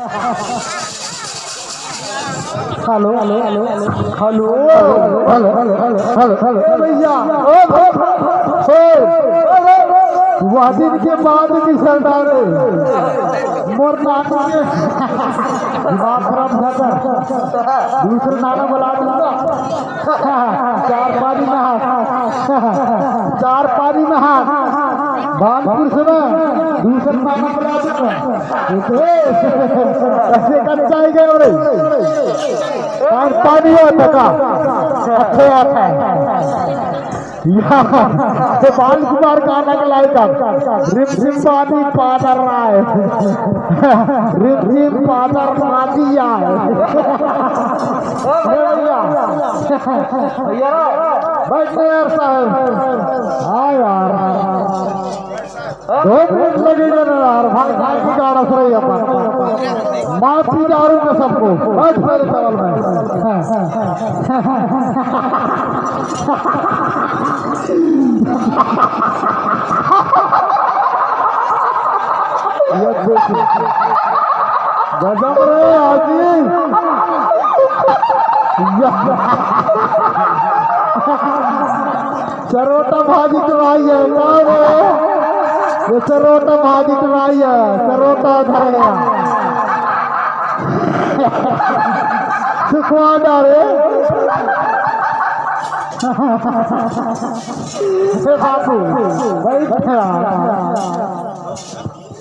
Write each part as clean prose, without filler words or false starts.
Hello hello hello hello hello hello hello भैया वह दिन के बाद भी सरदार मोर नाटू के दूसरे नाना बुला दूंगा। चार पानी में हाथ भानपुर से दूसरे नाना बुला दूंगा। ऐसे कच्चा ही गए और पानी होता का अच्छे आता है बाल कुमार गाना के लायक रिम रिम पानी पादर रहा है रिम रिम पादर मादिया बैठे यार साहब। हाँ यार 2 मिनट लगेगा ना यार भाग भाग की गाड़ा से रही अपन माफी डालूंगा सबको। बैठ मेरे चावल गजब रे आजी चरोटा भाजी टवाई है कौन है ये चरोटा भाजी टवाई है चरोटा धरेगा सुखवा डारे बापू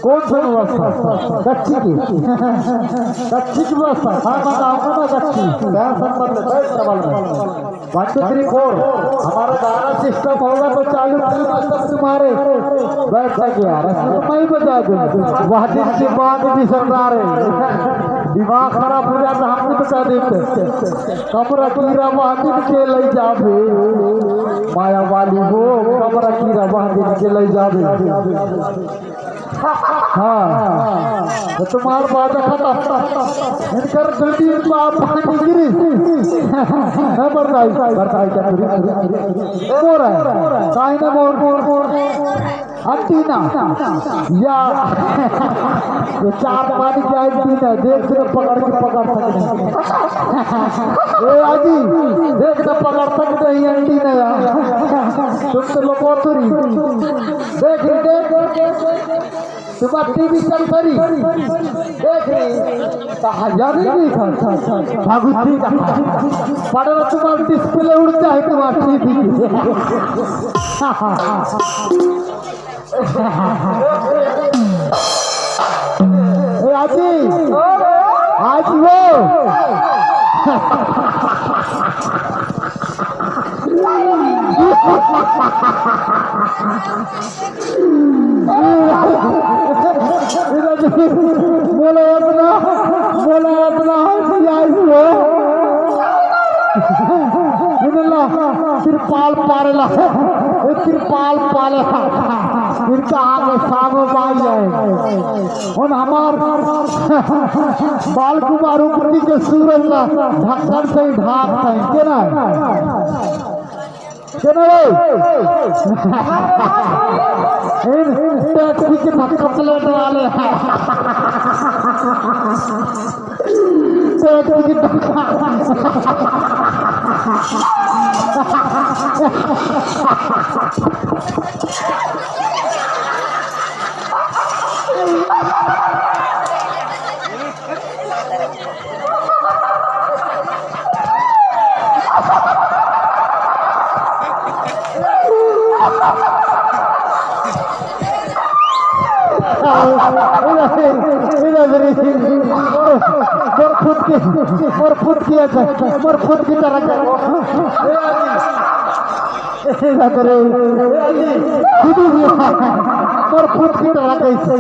कौन सा व्यवस्था कच्ची की व्यवस्था। हाँ बताऊंगा ना कच्ची क्या संबंध है सवाल में 1 2 3 4 हमारा गाना सिस्टम होगा तो चालू तुम्हारे बैठ सके यार मैं ही बजा दूँ। वह दिन के बाद भी सरदार दिमाग खराब हो जाता हमको बता देते कमरा कीरा वादिन के ले जावे माया वाली हो कमरा कीरा वादिन के ले जावे। हाँ तो तुम्हार बात इनकर जल्दी पानी गिरी बरसाई क्या मोर है काहे ना मोर अंटीना या ये 4 पानी की अंटीना देख के पकड़ सकते ए आजी देख के पकड़ सकते हैं अंटीना यार तुम तो लोकोतरी देख तुम्हारा टीवी चल करी देख रही नहीं भागुती पड़ा तुम्हारा डिस्प्ले उड़ता है तुम्हारा टीवी आज वो बोला अपना तिरपाल पारेला तिरपाल पाले इनका आगे सागो बाई है और हमार बाल कुमार ऊपरी के सूरज का ढक्कन से ही ढाक है के ना टैक्सी के धक्का प्लेट वाले टैक्सी की मोर खुद की तरह और खुद की तरह कैसे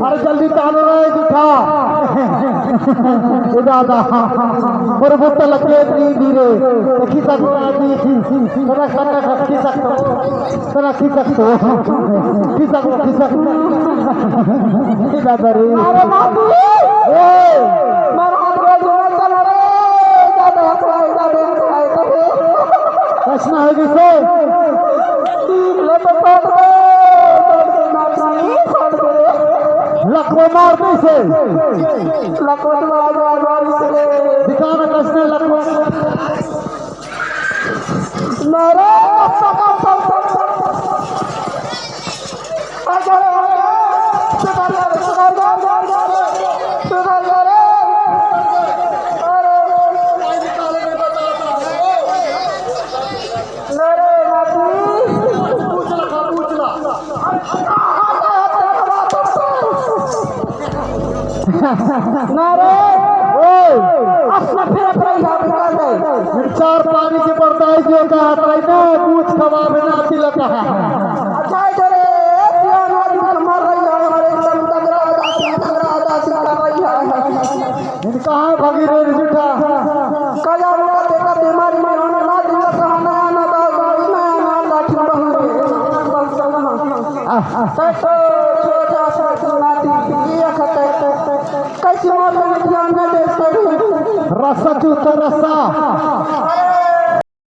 अरे जल्दी चालू रहे उठा दादा और वो तो लगे धीरे खी प्रश्न होगी से लखवा मार दे से लखवा दिखाना कसने लखवा नारे चार पानी के बरदाई जो कहा ना पूछ खवा बिना तिलक कहा भगीरथ जूठा बीमारी में होने रस्सा चूता रस्सा